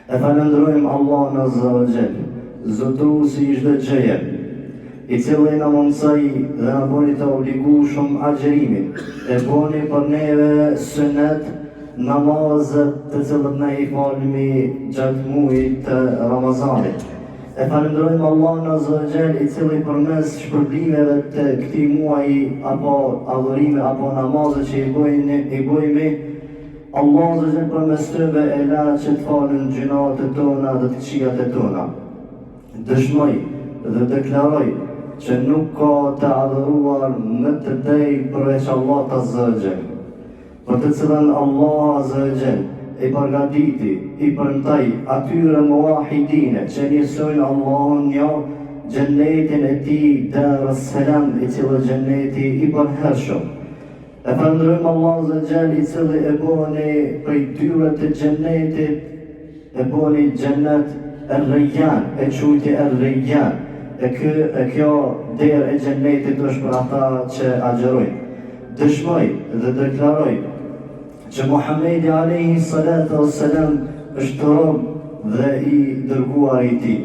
E falenderojmë Allahun Azza wa Jall, zotruesi i çdo gjëje, i cili na mundsoi dhe na bëni të obligueshëm agjërimit, e bëni për neve sunet, namazet të cilët na i falmi gjatë muajit të Ramazanit. E falenderojmë Allahun Azza wa Jall, i cili përmes shpërblimeve të këtij muaji apo adhurime apo namaze që i bëjmë, Allah Azza wa Jall përmes tyre e la që të falen gjunat e tona dhe të këqijat e tona. Dëshmoj dhe deklaroj që nuk ka të adhuruar më të drejtë përveç Allahut Azza wa Jall, për të cilën Allah Azza wa Jall i përgatiti, i premtoi atyre muahidine që njësojnë Allahun një xhennetin e tij Darus Salam, i cili xhenneti i përhershëm. E falenderojmë Allah Azza wa Jall, i cili e bëni prej dyre të xhennetit, e bëni xhennet Er-Rayyan, e quajti Er-Rayyan. E kjo derë e xhennetit është për ata që agjërojnë. Dëshmoj dhe deklaroj që Muhamedi alayhi salatu wassalam është rob dhe i dërguar i tij.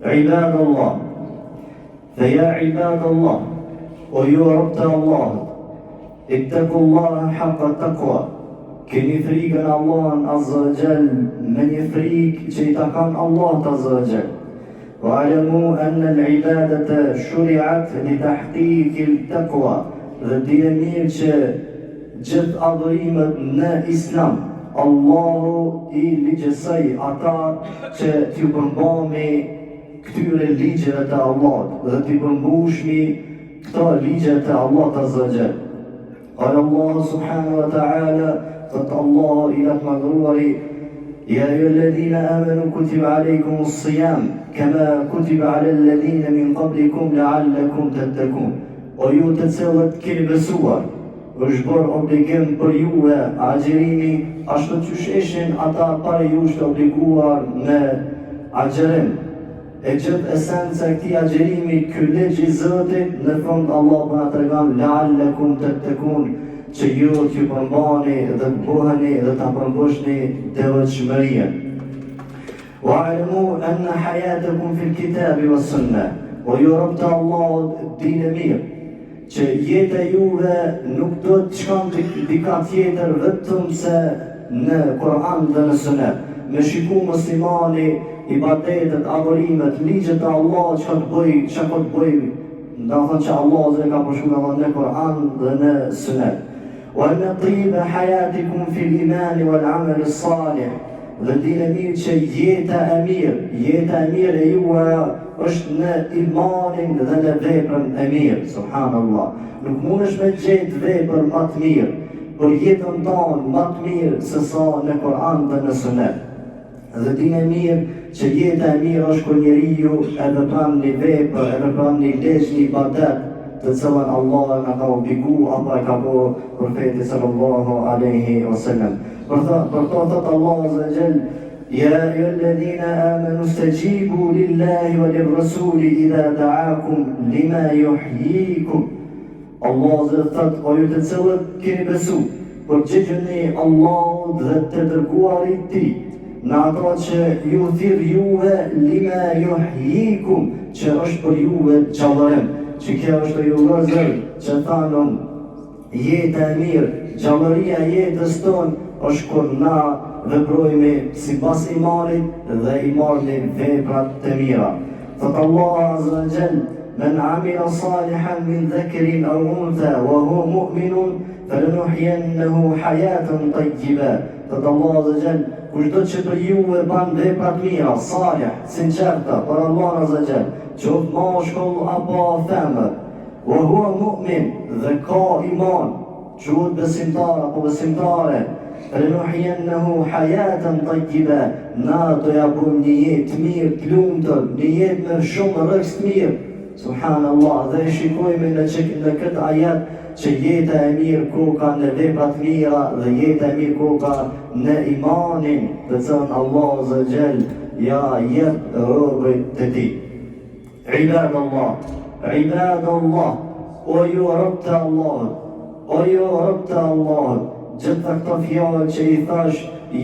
Ibadallah, dhe ja ibadallah, o ju rob të Allahut, ittaqullaha haqqa taqwa, keni frikën Allahun Azza wa Jall me një frikë që i takon Allahut Azza wa Jall. Wa'lamu anna al-ibadata shuri'at li tahqiqi al-taqwa, dhe dini mirë që gjithë adhurimet në Islam, Allahu i ligjësoi ata që t'ju përmbani këtyre ligjeve të Allahut dhe t'ju përmbushni këto ligje të Allahut Azza wa Jall. قال الله سبحانه وتعالى قد الله إلى مغرور يا أيها الذين آمنوا كتب عليكم الصيام كما كتب على الذين من قبلكم لعلكم تتقون. O ju të cilët keni besuar, është bërë obligim për juve agjërimi ashtu siç ishin ata para jush të obliguar në agjërim. E gjithë esenca e këtij agjërimi, ky ligj i Zotit, në fund Allah na tregon la'allakum tattaqun, që ju t'ju përmbani dhe të bëheni dhe ta përmbushni devotshmërinë. Wa'lamu anna hayatakum fil kitabi was sunnah, o ju rob të Allahut dini mirë që jeta juve nuk do të shkon dika tjetër vetëm se në Kur'an dhe në Sunet. Me shiku muslimani ibadetet, adhurimet, ligjet e Allahut çka të bëj, nda thënë që Allah ka përshkruar edhe në Kur'an dhe në Sunet. Wa anna tiba hayatikum fil iman wal amal salih, dhe dini mirë që jeta e mirë e juve është në imanin dhe në veprën e mirë. Subhanallah, nuk mundesh me gjetë vepër më të mirë për jetën tonë më të mirë se sa në Kur'an dhe në Sunet. Dhe dini mirë që jeta e mirë është kur njeriu e vepron një vepër, e vepron një ligj, një ibadet të cilën Allah na ka obligu apo e ka bërë profeti sallallahu alaihi wasallam. Për to thot Allah Azza wa Jall: Ya ayyuhalladhina amanu istajibu lillahi wa lirrasuli idha da'akum lima yuhyikum. Allah thot, o ju të cilët keni besu, përgjigjeni Allahut dhe të dërguarit tij në ato që ju thirr juve lima yuhyikum, që është për juve gjallërim, që kjo është ju vëzër që thanëm jeta e mirë, gjallëria jetës tonë është kur na veprojmë sipas imanit dhe i marrim veprat të mira. Thot Allah Azza wa Jall: Men amila salihan min dhakarin aw untha wa huwa mu'minun falanuhyiyannahu hayatan tayyiba. Thot Allah Azza wa Jall: kushdo që për juve ban vepra të mira, salih, sinqerta për Allah Azza wa Jall, qoftë mashkull apo femër, wa huwa mu'min, dhe ka iman, qoftë besimtar apo besimtare, falanuhyiyannahu hayatan tayyiba, na do ja bëjmë një jetë mirë, të lumtur, një jetë me shumë rregull të mirë. Subhanallah, dhe shikojmë në këtë ajet që jeta e mirë koka në veprat mira dhe jeta e mirë koka në imanin dhe cilën Allah Azza wa Jall ja jep robërit të tij. Ibadallah, o ju rob të Allahut, gjitha këto fjalë që i thash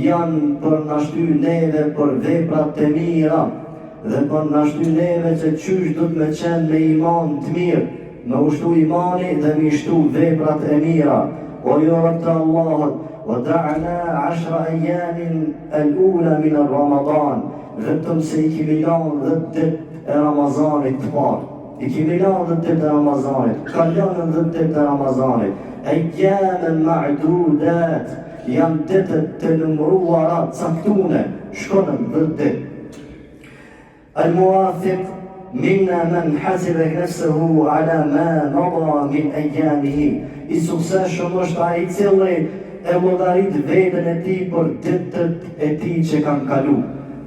janë për na shty neve për veprat të mira dhe për na shty neve që qysh do të me qenë me iman të mirë, me ushtu imani dhe me shtu veprat e mira. O ju rob të Allahut, ودعنا 10 أيام الأولى من رمضان vetëm se I kemi lanë 10 ditë e Ramazanit të parë. I kemi lanë 10 ditë e Ramazanit, kalonën 10 ditë e Ramazanit. Ayyaman ma'dudat, janë ditët të numëruara caktune, shkonën 10 ditë. الموافق منا من حسب نفسه على ما مضى من أيامه. I suksesshëm është ai I cili e llogarit veten e tij për ditët e tij që kanë kalu.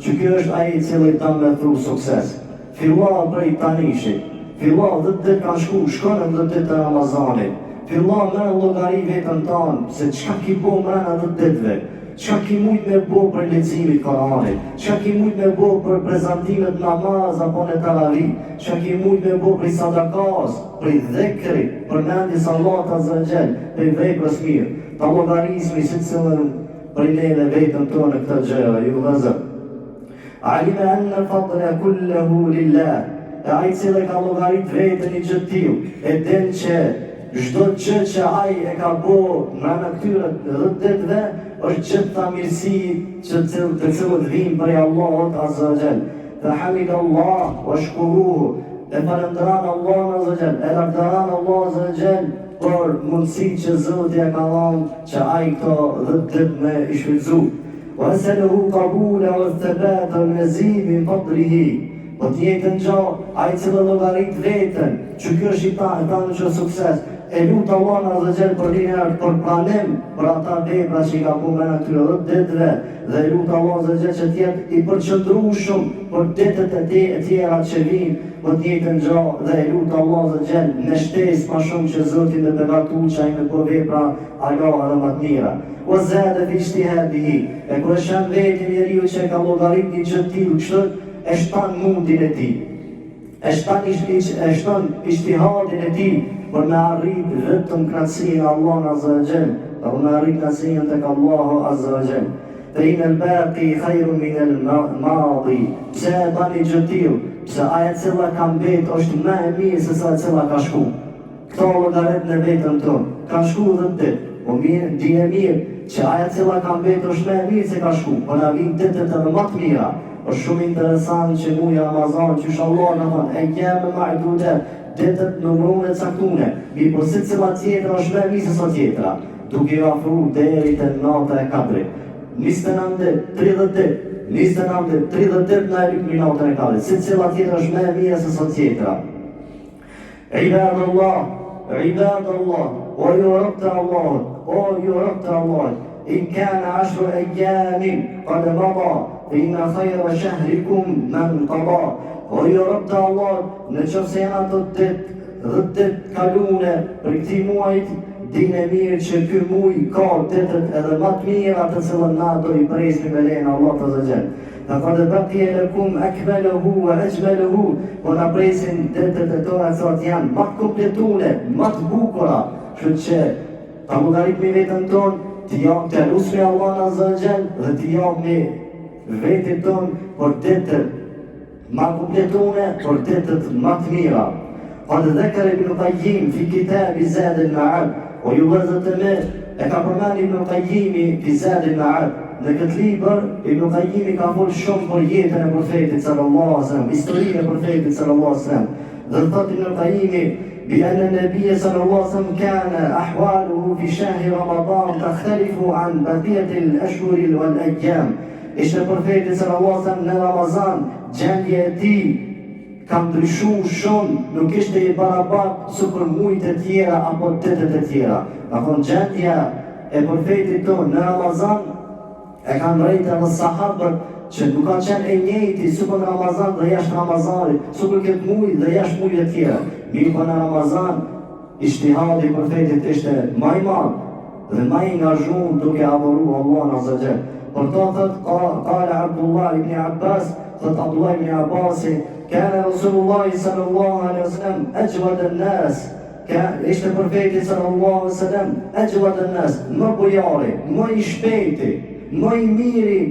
Që kjo është ai I cili ta me thru sukses. Fillo prej tanishit, fillo 10 ditë kanë shkonën 10 ditë të Ramazanit. Fillo me llogari veten tonë se çka ki bo mrena 10 ditëve. Çka ki mujt me bo për leximit Koranit, çka ki mujt me bo për prezantimet namaz apo në taravih, çka ki mujt me bo për sadakas, për dhikri, për mendjes Allahut Azza wa Jall, për veprës mirë. Ta llogarismi si cilën për neve vetën tonë këtë gjëra, ju vëllezër. Alima anna al-fadla kulluhu lillah. Ai cili ka llogarit veten I gjë tillë, e din që çdo gjë që ai e ka bo në këtyre 10 ditëve është gjitha mirësi të cilët vinë prej Allahut Azza wa Jall. Fahamid Allah wa shkuruhu. E falënderan Allahun Azza wa Jall, e lavdëran Allahun Azza wa Jall për mundësi që Zoti ja ka dhënë që ai këto 10 ditë me I shfrytzu. Wa asaluhu qabula wa thabata wa mazid min fadlihi. Po t'jetën gjatë, ai cili llogarit veten, që kjo është I tanë që sukses. E lutë Allahun Azza wa Jall për linjë për pranim për ata vepra që I ka bërë në këtyre 10 ditëve dhe e lutë Allahun Azza wa Jall që t'jetë I përqendrueshëm për ditët e tjera që vijnë, po t'jetën gjatë dhe e lutë Allahun Azza wa Jall me shtesë më shumë që Zoti më begatu që ai me bë vepra ala edhe më të mira. Wa zada fi ijtihadihi. E kur është vetë njeriu që ka llogarit një gjë të tillë, kështu e shton mundin e tij. E shton ijtihadin e tij për me arrit vetëm kënaqësinë e Allahut Azza wa Jall, për me arrit kënaqësinë tek Allahu Azza wa Jall. فإن الباقي خير من الماضي. Pse e bani gjë të tillë? Pse ajo e cila ka mbet është më e mirë se sa e cila ka shku. Këto llogaret në vetën tonë. Ka shku 10 ditë, po mirë, dinë mirë që ajo e cila ka mbet është më e mirë se ka shku. Po na vijnë ditët edhe më të mira. Është shumë interesant që muaji Ramazan, që Allah na thon, e kemë ma'dudat, ditët numërune caktune. Mi po si cila tjetër është më e mirë se sa tjetra, duke ju afruar deri te nata e Kadrit. 29 ditë, 30 ditë, 29 ditë, 30 ditë na lyp në natën e Kadrit. Si cila tjetër është më e mirë se sa tjetra. Ibadallah, o ju rob të Allahut, o ju rob të Allahut. إن كان 10 أيام قد مضى فإن خير شهركم من قضى. O ju rob të Allahut, në qoftë se janë ato 10 ditë kalune për këtij muajit, dinë mirë që ky muaj ka ditët edhe më të mira të cilën na do I presim me lejen e Allahut Azza wa Jall. Faqad baqiya lakum akmaluhu wa ajmaluhu. Po na presin ditët e tona që janë më të kompletuara, më të bukura, kështu që ta llogaritmi veten tonë, të lusmi Allahun Azza wa Jall dhe të japni vetit tonë për ditët më kompletuara, për ditët më të mira. Qad dhakara Ibn Qayyim fi kitab Zad al-Ma'ad. O ju vëllezër të mirë, e ka përmendur Ibn Qayyimi fi Zad al-Ma'ad. Në këtë libër, Ibn Qayyimi ka folur shumë për jetën e profetit sallallahu alaihi wasallam, historinë e profetit sallallahu alaihi wasallam. Dhe thotë Ibn Qayyimi بأن النبي صلى الله عليه وسلم كان أحواله في شهر رمضان تختلف عن بقية الأشهر والأيام. Ishte profeti sallallahu alaihi wasallam në Ramazan, gjendja e tij ka ndryshuar shumë, nuk ishte I barabartë si për muajt e tjera apo ditët e tjera. Ka thonë gjendja e profetit tonë në Ramazan e kanë rritë edhe sahabët që nuk ka qenë e njëjti si për Ramazan dhe jashtë Ramazanit, si për këtë muaj dhe jashtë muajve të tjera. Mirë po në Ramazan, ijtihadi I profetit ishte më I madh dhe më I angazhuar duke adhuruar Allahun Azza wa Jall. Për to thot qala Abdullah ibn Abbas, thot Abdullah ibn Abbas, kana Rasulullah sallallahu alaihi wasallam ajwad an-nas. Ishte profeti sallallahu alaihi wasallam ajwad an-nas, më bujari, më I shpejti, më i miri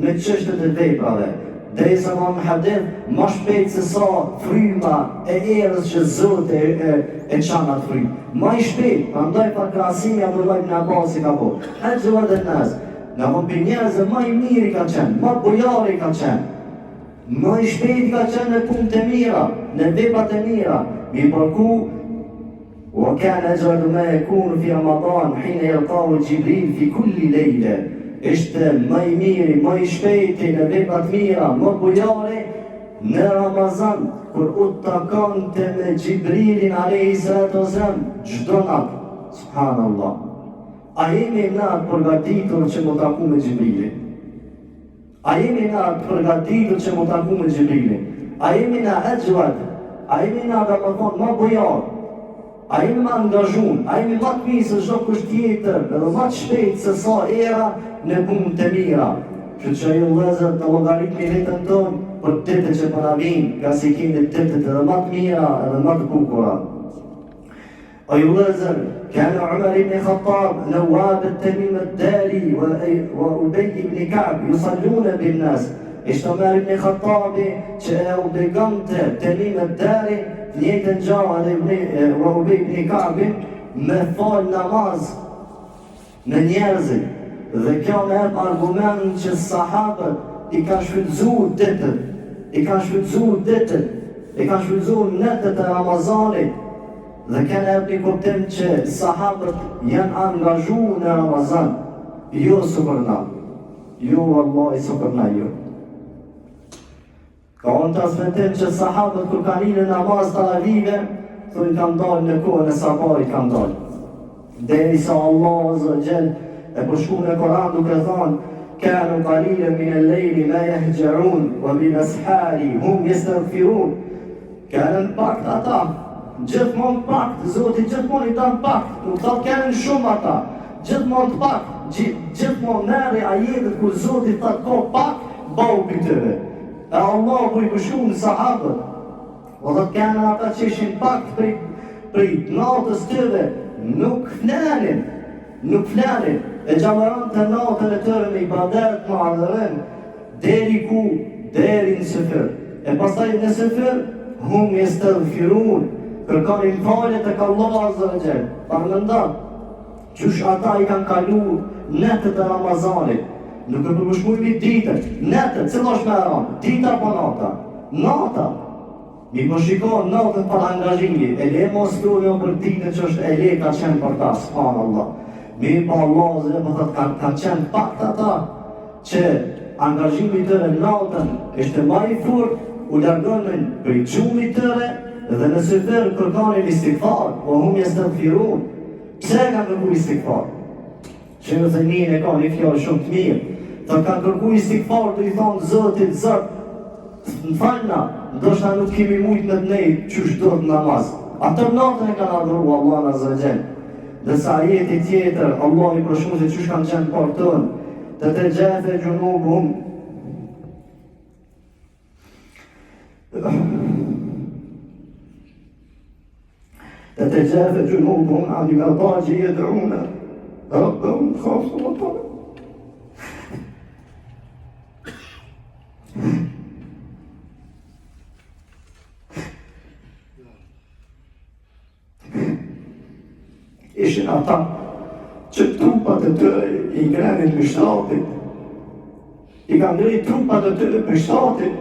në çështjet e veprave. Derisa në hadith, më shpejt se sa fryma e erës që Zoti e çan atë frymë. Më i shpejt, prandaj pa krahasimi Abdullah ibn Abbas ka po. Ajwa an-nas. Nga më për njerëzë më i miri ka qenë, më bujari ka qenë. Më i shpejt ka qenë në punët e mira, në veprat e mira. Mi përku, وكان أجود ما يكون في رمضان حين يلقاه جبريل في كل ليلة. Ishte më i miri, më i shpejti në veprat mira, më bujari në Ramazan, kur u takante me Gjibrilin a.s. çdo natë. Subhanallah. A jemi na të përgatitur që më taku me Gjibrilin? A jemi na të përgatitur që më taku me Gjibrilin? A jemi na ajwad? A jemi na dhe më thonë më bujar? A jemi ma angazhun? A jemi ma të mirë se çdo kusht tjetër, edhe ma të shpejt se sa era në punë të mira? Që ju vëllezër të llogaritni vetën tonë për ditët që po na vijnë, nga se kemi ditët edhe ma të mira edhe ma të bukura. O ju vëllezër, كان عمر بن الخطاب نواب التميم الداري وأبي بن كعب يصلون بالناس. Ishte Omer ibn Khattabi që e obligante Temim ad-Dari të njëjtën gjë edhe Ubej ibn Ka'bin me fal namaz në njerëzit. Dhe kjo me argument që sahabët i kanë shfrytzuar ditët, i kanë shfrytzuar netët e Ramazanit. Dhe kanë e kuptim që sahabët janë angazhuar në Ramazan, jo supërna. Jo wallahi supërna jo. Ka unë transmetim që sahabët kur kanë inë në namaz taravive, thonë kanë dalë në kohën e sabarit kanë dalë. Derisa Allah azza wa jall e përshkruan në Kur'an duke thënë: "Kanu qalilan min al-layli ma yahja'un wa bil ashari hum yastaghfirun." Kanë pak ata, gjithmonë pak, Zoti gjithmonë i dhan pak, nuk thotë kanë shumë ata, gjithmonë pak, gjithmonë merri ajetet kur Zoti thotë ko pak, bau këtyre. E Allah i përshkruan në sahabët. O dhe të kanë ata që ishin pak prej natës tyre, nuk flanin, e gjamaran të natën e tëre me ibadet, me adhërim, deri në sëfër. E pastaj në sëfër, hum yastaghfirun, kërkanin falje tek Allah azza wa jall. Parmendan, qysh ata i kanë kaluar netët e Ramazanit. Nuk e përshkruajmë ditën, netën, cila është më e rëndë, dita apo nata? Nata. Mi po shikon natën për angazhimi, e le mos luajmë për ditën që është e le ka qenë për ta, subhanallah. Mi po Allah zë po thotë ka qenë pak ata që angazhimi tyre natën ishte më i fortë, u largonin prej xhumit tyre dhe në sëfër kërkanin istighfar, o hum yastaghfirun. Pse kanë kërkuar istighfar? Që në thënin e ka një fjallë shumë të mirë. Të kanë kërku istighfar të i thonë Zotit, Zot, në falna, ndoshta nuk kemi mujtë me të nejtë qysh do të namaz. Atër natën e kanë adhuru Allah në zëgjën. Dhe sa ajeti tjetër, Allah i përshmu se qysh kanë qenë për tënë, të të gjefe gjunubuhum. Të të gjefe gjunubuhum, ani me daji e dhrunë. ربهم خوفا وطمعا. Ishin ata që trupat e tyre i ngrenin me shtatit, i kanë ngrit trupat e tyre me shtatit,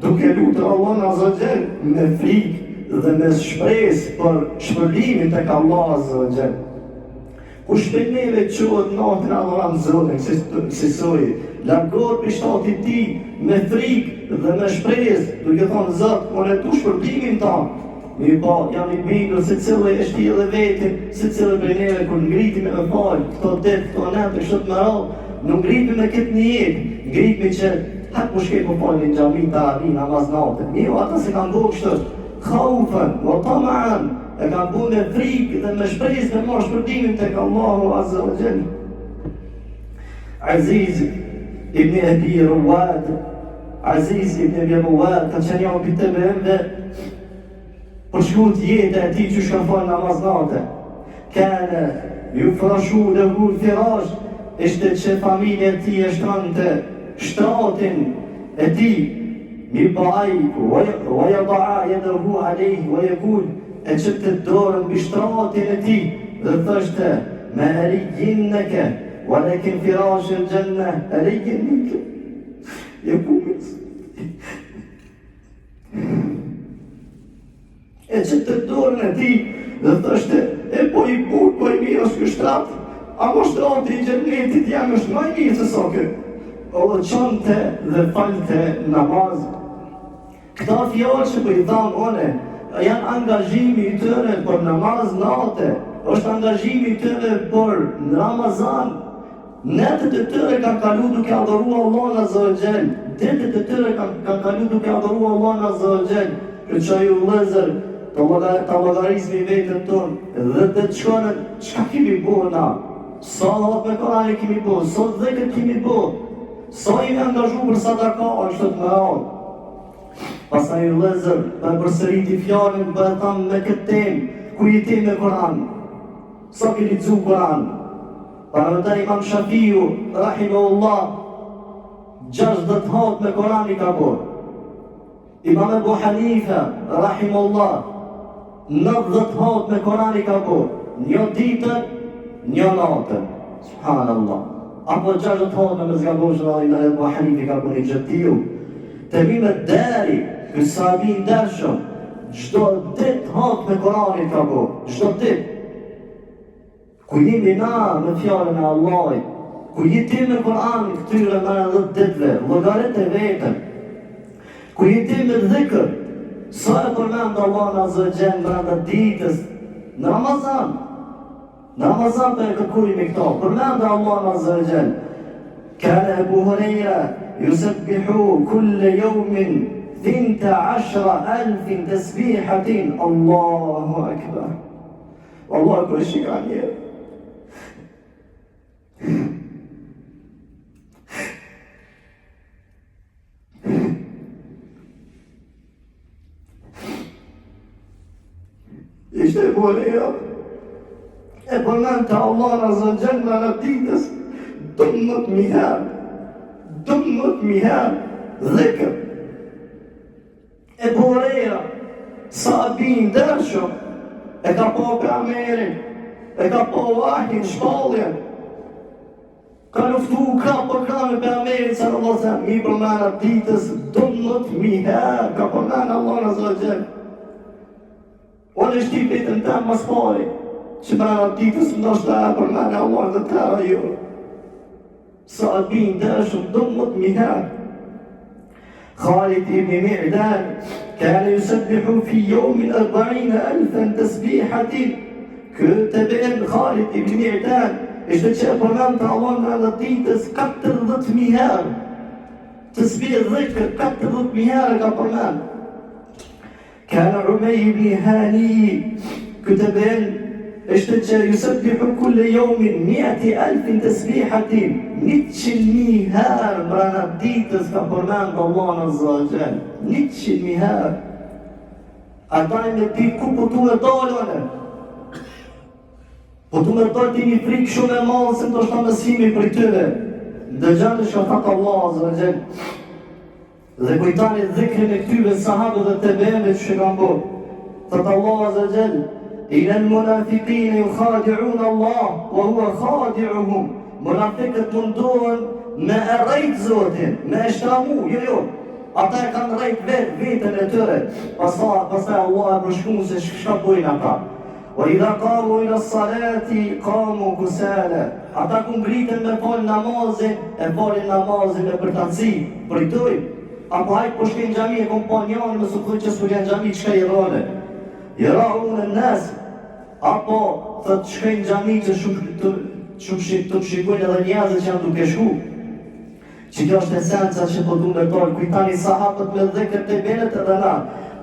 duke lutur Allah azza wa jall me frikë dhe me shpresë për shpërblimin tek Allah azza wa jall. Ku shpejneve quhet natën adhuron Zotin, si soi, largohet për shtatit ti me frikë dhe me shpresë, duke thënë Zot, unë e tu shpërblimin tanë. Mi po, jam i bindur se cilë e shti edhe vetin, se cilë prej neve kur ngritimi me falë, këto ditë, këto natë, kështu të më radhë, nuk ngritimi me këtë një jetë, ngritimi që hak më shkej po falë në xhami të arri namaz natën. Mi ata se kanë bërë kështu, khaufan, wa tama'an, e kanë bu me frikë dhe me shpresë me marrë shpërblimin tek Allahu azza wa jall. Aziz ibn Abi Ruwad, Aziz ibn Abi Ruwad, ka qenë një për të bëhemve, për shkut jetë e ti që shka falë namaz natë. Kane, ju frashu dhe gur firash, ishte që familje ti e shtrante shtratin e ti mi bëaj ويضع يده عليه ويقول e që të dorën mbi shtratin e ti dhe thështe me erijinneke walakin firashil gjenne erijinnike jekumit e që të dorën e ti dhe thështe e po i burë, po i mirë është kë shtrat a po shtrati i gjennetit jam është ma i mirë se soke o dhe qante dhe falte namaz. Këta fjallë që për i thamë one, janë angazhimi i tëre për namaz nate, është angazhimi i tëre për Ramazan. Netët e tëre kanë kalu duke adhuru Allah Azza wa Jall. Ditët e tëre kanë kalu duke adhuru Allah Azza wa Jall. Që që ju vëzër, të logarizmi vetën tonë, dhe të të shkonën, qka kemi bo na? Sa dhavat me Korani kemi bo, sa dheket kemi bo, sa jemi angazhu për sadaka, është të me anë. Pasaj lezër, me përsëriti fjallin, për thamë me këtë temë, ku jeti me Koran, sa ke lidzu Koran. Parlamentar Imam Shafiu, rahimahullah, 60 hatë me Koran i ka bërë. Imam Ebu Hanifa, rahimahullah, 90 hatë me Koran i ka bërë. Një ditën, një natën. Subhanallah. Apo 60 hatë me zgaboshën e Ebu Hanifa i ka bërë i gjëtiju. Të mi me deri, kësë sahabin dërshëm, gjdo dit hatë me Koranit ka bo, gjdo dit. Ku jemi na me fjallën e Allahit, ku jeti me Koranit këtyre me 10 ditve, logarit e vetën, ku jeti me dhikër, sa e përmend Allah Azza wa Jall brenda ditës, në Ramazan. Në Ramazan për e kërkujme këto, përmend Allah Azza wa Jall. Kana Abu Hurajra يسبح كل يوم 12,000 تسبيحة الله أكبر والله أكبر شيء عني يجتبوا لي يقول أنت الله عز وجل ما نبتيتس ضمت مهام ضمت مهام ذكر Ebu Hurajra, sahabin dërshëm, e ka po pejgamberin, e ka po vahjin, shpalljen, ka luftu ka për ka me pejgamberin sallallahu alaihi wasallam, mi përmena ditës 12.000 herë, ka përmena Allah Azza wa Jall. Unë është tipitën tem mas pari, që përmena ditës ndoshta e përmena Allah dhe tëra ju. Sahabin dërshëm 12.000 herë. خالد بن معدان كان يسبح في يوم 40,000 تسبيحة كتبين خالد بن معدان إذا شاف من تعاوننا لطيتس 40 herë تسبيح ذكر 40 herë كمان كان عمي بن هاني كتبين يسبح كل يوم 100,000 تسبيحة 100.000 herë brana ditës ka përmend Allah Azza wa Jall. 100.000 herë. Ata e me ditë ku po tu me dalone. Po tu me dalë ti një frikë shumë e malë se të është mësimi për tyre. Dëgjani që thakë Allah Azza wa Jall. Dhe kujtani dhikrin e këtyre sahabëve dhe të bejeve që kanë bërë. Thëtë Allah Azza wa Jall. إلى المنافقين يخادعون الله وهو خادعهم Munafikët mundohen me e rejt Zotin, me e shtramu, jo. Ata e kanë rejt vetën e tëre. Pastaj Allah e përshkun se shka bojnë ata. Wa idha qamu ila salati qamu kusala. Ata ku ngritën me fal namazin, e falin namazin me përtanësi, pritoj. Apo hajt po shkejnë gjami e kompanjanë, më së thuj që s'pullen gjami qka i rane. I rahun e nes, apo thët shkejnë gjami që shumë të shikojnë edhe njerëzit që janë duke shku. Që kjo është esenca që po du ndërtojnë, kujtani sahabët me dhikër të benet edhe na.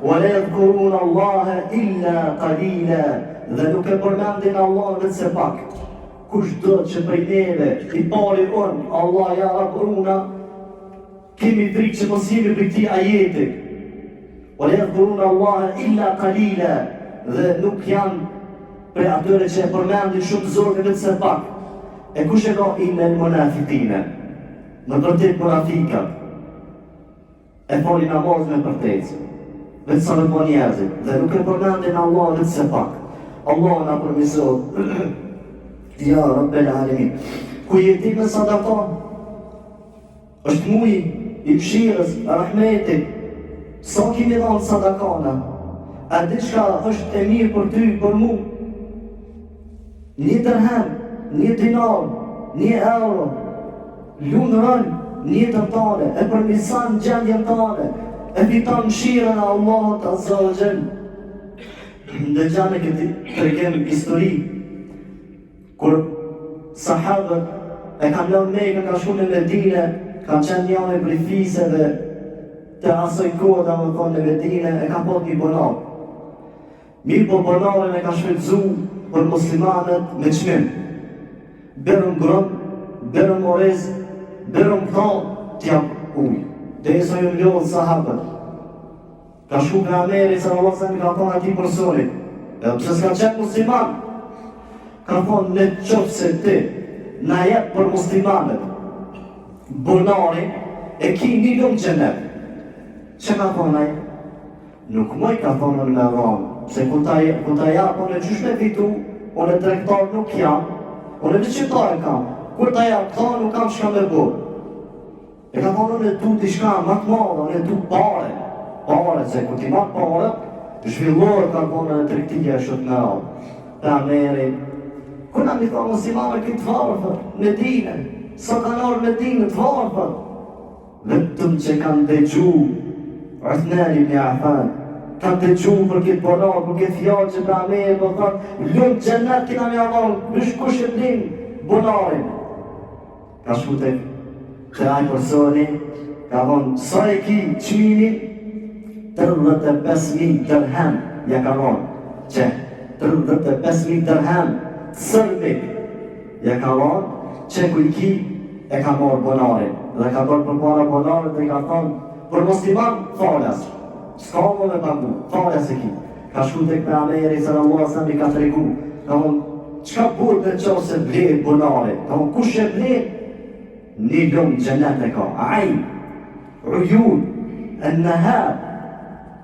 Wa la yadhkuruna Allaha illa qalila, dhe nuk e përmendin Allah vetë se pak. Kush do që prej neve, i pari unë, Allah ja rabruna, kemi frikë që mos jemi për këtij ajeti. Wa la yadhkuruna Allaha illa qalila, dhe nuk janë për atyre që e përmendin shumë Zotin vetë se pak. E kush e ka inel munafikine? Në vërtet munafikat e fali namaz me përtejtë, vetë sa me po njerëzit, dhe nuk e përmendin Allah vetë se pak. Allah na përmisot, ja Rabbel Alamin. Ku jeti me sadaka, është muj i mshirës, rahmetit, sa kimi dhanë sadakana, a diçka është e mirë për ty, për mu, 1 dirhem, 1 dinar, 1 euro, lunë rënë, 1 tërtane, e përmisan gjendjen tane, e fitan mshirën a Allahot Azza wa Jall. Dhe gjane këti tërkem histori, kur sahabët e kanë lënë Mekën, ka shku në Medine, kanë qenë janë për fiseve të asoj kohë dhe më thonë në Medine, e ka pot një bonar. Mirë po bonarën e ka shfrytzu për muslimanët me qmim. Berëm grëm, berëm orez, berëm thalë, t'jam ujë. Dhe e sa ju mlodhë sahabët. Ka shku për Ameri, se Allah se mi ka thonë ati personit. Edhe pëse s'ka qenë musliman, ka thonë në qofë se ti, na jetë për muslimanët, bonari, e ki 1 lumë gjenet. Që ka thonë ai? Nuk moj ka thonë në me dhanë, se ku ta japë, unë e qysh me fitu, unë e trektar nuk jam, unë e vëqitare kam, kur ta japë, ta nuk kam shka me bo. E ka thonë unë e tu t'i shka matë madhe, unë e tu pare, se ku ti matë pare, zhvillorë ka thonë në trektia e shëtë me radhë. Të Ameri, kuna mi thonë muslimane këtë varëfër, me dine, sa kanë orë me dine të varëfër, vetëm që kanë dëgju, Uthman ibn Affan, kanë dëgju për këtë bonar, për këtë fjallë që për Ameri, për thonë, lumë gjennet kina mi avanë, nësh kush e blin bonarin. Ka shku të ajë personi, ka thonë, sa e ki qmini, 35.000 dirhem, ja ka thonë, që 35.000 dirhem, sërbik, ja ka thonë, që ku i ki, e ka morë bonarin, dhe ka thonë për para bonarin, dhe i ka thonë, për musliman, falas, s'ka më me pagu, falas e ki. Ka shku të këtë Ameri, sallallahu alaihi wasallam i ka të regu, ka thonë, qka burë dhe qo se vlerë bonarin, ka thonë, kush e vlerë? 1 lumë gjennet e ka, aj, ujun, e nëher,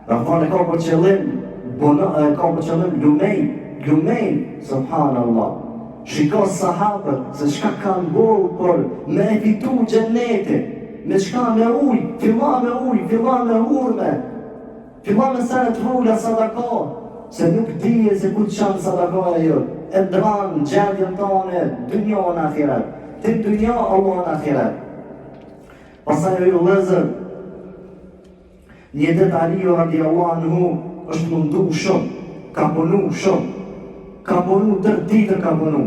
dhe thonë e ka për qëllim, ka për qëllim lumejn, subhanallah. Shiko sahabët, se shka kanë bërë për me e fitu gjennetin, me shka me uj, filla me hurme, filla me senet rrulla sadaka, se nuk dije se ku të qanë sadaka e jo, e dranë gjendjen tane, dynja në akhirat, të dynja Allah në akhirat. Pasaj e ju lezër, një det Aliu radiallahu anhu është mundu shumë, ka punu shumë, ka punu tërë ditër ka punu.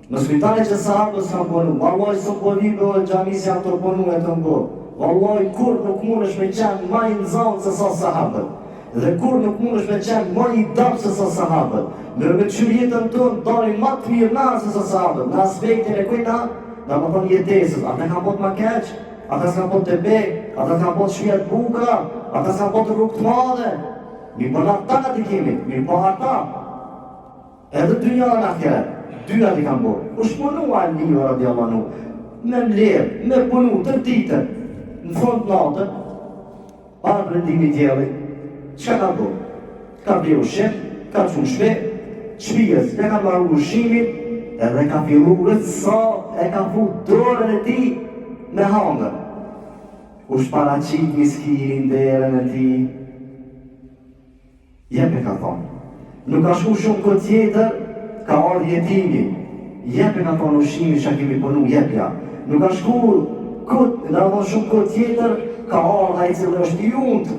Në spitale që sahabës ka punu, vallaj së po vibe dhe gjamisë janë të punu e të mbërë. Vallaj kur nuk mund është me qenë ma i nëzanë se sa sahabët. Dhe kur nuk mund është me qenë ma i dapë se sa sahabët. Me qërë jetën tënë, darin ma të mirë na se sa sahabët. Në aspektin e kujna, në më thonë jetesës. Ata ka pot ma keqë, ata s'ka pot të bekë, ata s'ka pot shvijet buka, ata s'ka pot rrugë të madhe. Mi po në ata ka t'i kemi, mi po ata. Edhe dynja në akhirat, dyja t'i kam bërë. U shpunu Aliu radiallahu anhu, me mlerë, me punu tër ditën, në fund natën, parë brendimi djellit, çka ka bërë? Ka bërë ushqim, ka qunë shpe, shpijes, e ka marrë ushqimin, edhe ka fillu rëtësa, e ka fut dorën e ti me hangër. U shparaqit miskirin derën e ti, jepe ka thonë. Nuk ka shku shumë këtë tjetër, ka ardhë jetimi. Jepe ka thonë ushqimi që kemi punu, jepja. Nuk ka shku këtë, në ardhë shumë këtë tjetër, ka ardhë a i cilë është juntë.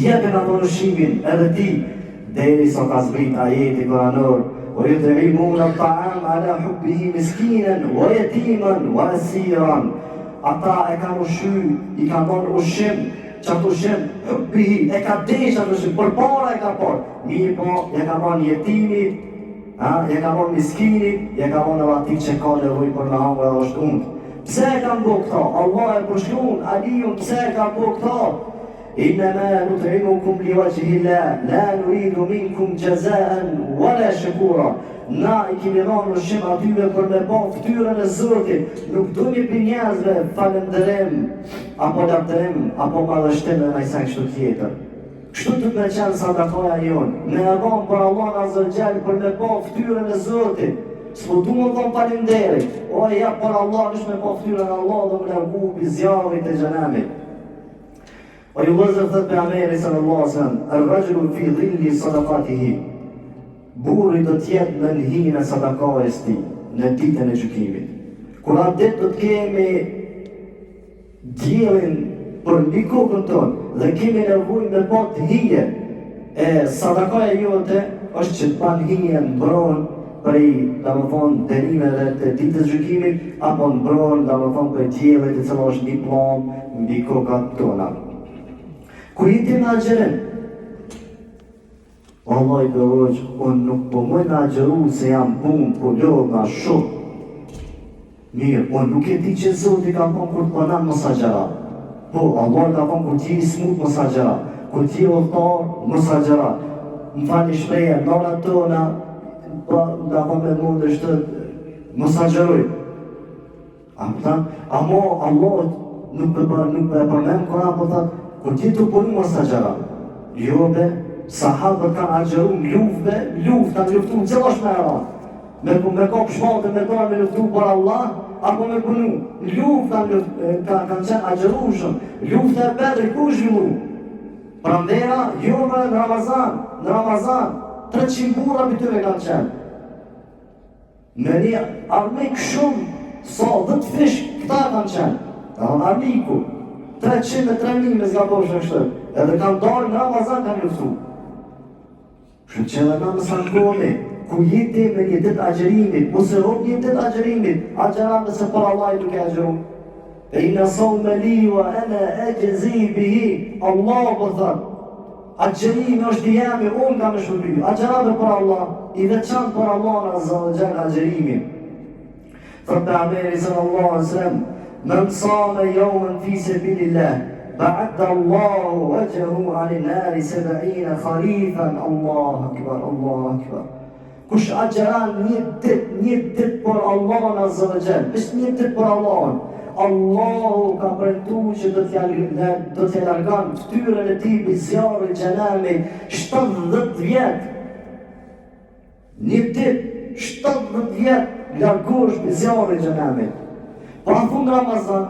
Jepe ka thonë ushqimin edhe ti, deri sa ka zbrit ajeti kuranor, o ju të imun e ta'am ala hubbihi miskinen, o jetimen, o asiran. Ata e ka ushy, i ka thonë ushqim, që të ushqim, hubbihi, e ka desha të ushqim, për para e ka por. Mirë po, e ka thonë jetimit, e ka thonë miskinit, e ka thonë edhe ati që ka nevoj për në hangër dhe është undë. Pse e kam bo këta? Allah e përshkun, Aliun, pse e kam bo këta? Innama nut'imukum liwajhi Allah, la nuridu minkum jazaan wala shukura. Na I kemi dhënë ushqim atyve për me pa ftyrën e Zotit. Nuk duhemi për njerëzve falënderim, apo lavdërim, apo madhështim e nëjsa kështu tjetër. Kështu të me qenë sadakoja jonë, me e dhënë për Allah Azza wa Jall për me pa ftyrën e Zotit. S'po du më dhëmë falenderit, o ja për Allah, nështë me pa ftyrën Allah dhe më lërgu për zjarit e gjenamit. O ju vëzër thët për Ameri sallallahu alaihi wasallam, ar-rajulu fi dhilli sadaqatihi. Burri do t'jetë në nëhinë e sadakajës ti, në ditën e gjykimit. Kur atë ditë do t'kemi djelin për mbi kokën tonë dhe kemi nevojë me pa të hije, e sadakaja jote është që t'pan hije në bronë prej, da më thonë, dërimeve të ditës gjykimit, apo në bronë, da më thonë, për djellit e cëla është një plomë mbi kokat tona. Kur jeti me agjerim, Allah I përvojq, unë nuk po mëj me agjeru se jam punë, po lodhë nga shumë. Mirë, unë nuk e di që Zoti ka thonë kur të banan mos agjera. Po, Allah ka thonë kur t'jeri smut mos agjera, kur t'jeri udhëtar mos agjera. Më fali shpreje, nëra tona, da thonë me mund është të mos agjeruj. Amo Allah nuk e përmen Koran po thëtë, kur ti të punu mos agjera. Jo be, sahabët kanë agjeru në luftë, kanë luftu në qëllash me era. Me kop shmate, me tonë me luftu për Allah, apo me punu. Luftë kanë qenë agjerushëm, luftë e Bedri ku zhvillu. Prandera, jo me në Ramazan, 300 burra për tyre kanë qenë. Me një armik shumë, sa 10 fish këta kanë qenë. Armiku, 300 me 3000 me zga poshë kështë. Edhe kanë dalë në Ramazan kanë luftu. Kështë që edhe na më sankohemi, ku jeti me një ditë agjerimit, mos e hop një ditë agjerimit, agjeram nëse për Allah I duke agjeru. E I nësohë me li wa ene e gjezi bihi, Allah po thëtë, agjerimi është I jemi, unë ka me shurbi, agjerame për Allah, I veçan për Allah në Azza wa Jall agjerimi. Thëtë për Ameri sallallahu alaihi wasallam, men same jomën fi sebilillah, بعد الله وجهه عن النار 70 خريفا الله أكبر الله أكبر. Kush agjeran një dit për Allahun Azza wa Jall, është një dit për Allahun. Allahu ka premtuar që do t'ja largon ftyrën e tij bi zjarri I xhenamit 70 vjet. Një dit 70 vjet largohesh bi zjarri I xhenamit. Po a fund Ramazan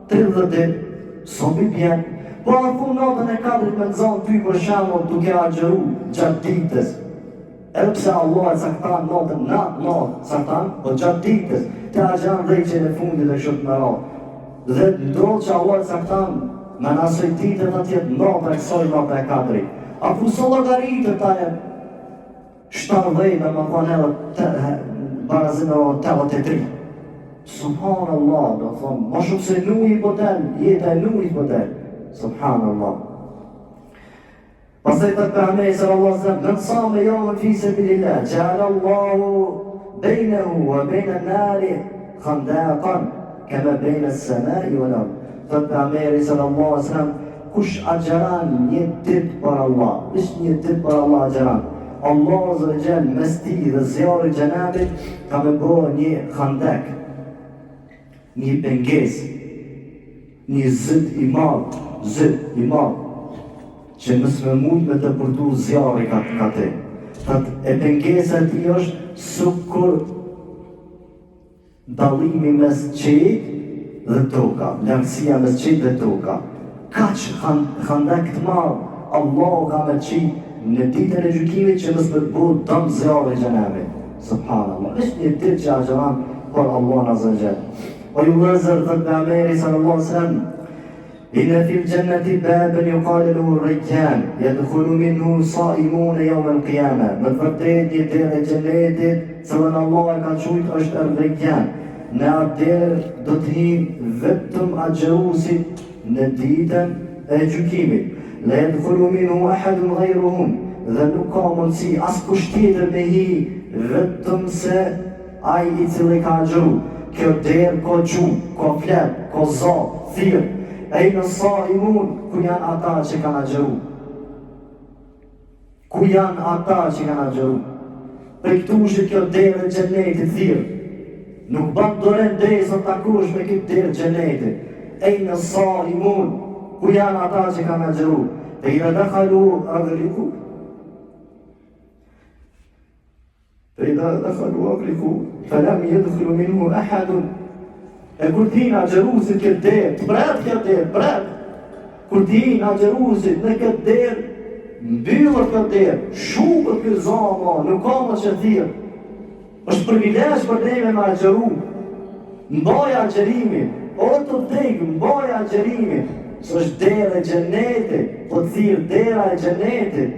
30 dit sobi bjen, po a fund natën e 4 me nëzon ty për shembull duke agjeru gjatë ditës. Edhe pse Allah e caktan natën, natë, caktan, po gjatë ditës, të agjeran dhejqen e fundit e kështë me ra. Dhe ndrodhë që Allah e caktan, me nësoj ditët atjet natë e kësoj natë e 4. A fu llogaritë ta e 70 dhe më thonë edhe barazim e 83. Subhanallah, do thonë, ma shumë se nuhi po ten, jeta e nuhi po ten. Subhanallah. Pastaj thot Pejgamberi sallallahu alaihi wasallam, "Man sama yawman fi sabilillah, ja'ala Allahu bainahu wa baina an-nari khandaqan kama baina as-sama'i wal ard." Thot Pejgamberi sallallahu alaihi wasallam, kush agjeran një ditë për Allah, është një ditë për Allah agjeran. Allah Azza wa Jall mes ti dhe zjarrit xhenamit ka më bërë një khandak, një pengesë, një zët I madh, që mësë me mund me të përdu zjarri ka te. Thët e pengesa ti është sukur dalimi mes qejt dhe toka, lartësia mes qejt dhe toka. Kaq khandak të madh, Allah ka me qit në ditën e gjykimit që mësë me të bëjë dëm zjarri xhenamit. Subhanallah, është një ditë që agjeran për Allah Azza wa Jall. O ju vëllezër, thët Pejgamberi sallallahu alaihi wasallam, إن في الجنة بابا يقال له الريان يدخل منه صائمون يوم القيامة. Në të vërtetë një derë e xhenetit, cilën Allah e ka quajtur është الريان. Në atë derë do të hyjnë vetëm agjeruesit në ditën e gjykimit. La yadkhulu minhu ahadun ghayruhum. Dhe nuk ka mundësi askush tjetër me hi vetëm se ai I cili ka agjeru. Kjo derë ka gjumë, ka flet, ka za, thirr. Ejnë saimun, ku janë ata që kanë agjeru? Ku janë ata që kanë agjeru? Për këtushit kjo derë e gjenetit thirë. Nuk ban doren drejtë të takush me këtë derë gjenetit. Ejnë salimun, ku janë ata që kanë agjeru? Dhe i dhe khalu agriku. Dhe i dhe khalu agriku. Falam yadkhulu minhu ahadun. E kur t'hin agjerusit këtë derë, të bret këtë derë, bret. Kur t'hin agjerusit në këtë derë, mbyllët këtë derë, shukët këtë zama, nuk ka më që thirë. është privilegj për neve me agjeru. Mbaja agjerimi, o të vdekë, mbaja agjerimi, së është dera e gjenetit, po të thirë dera e gjenetit.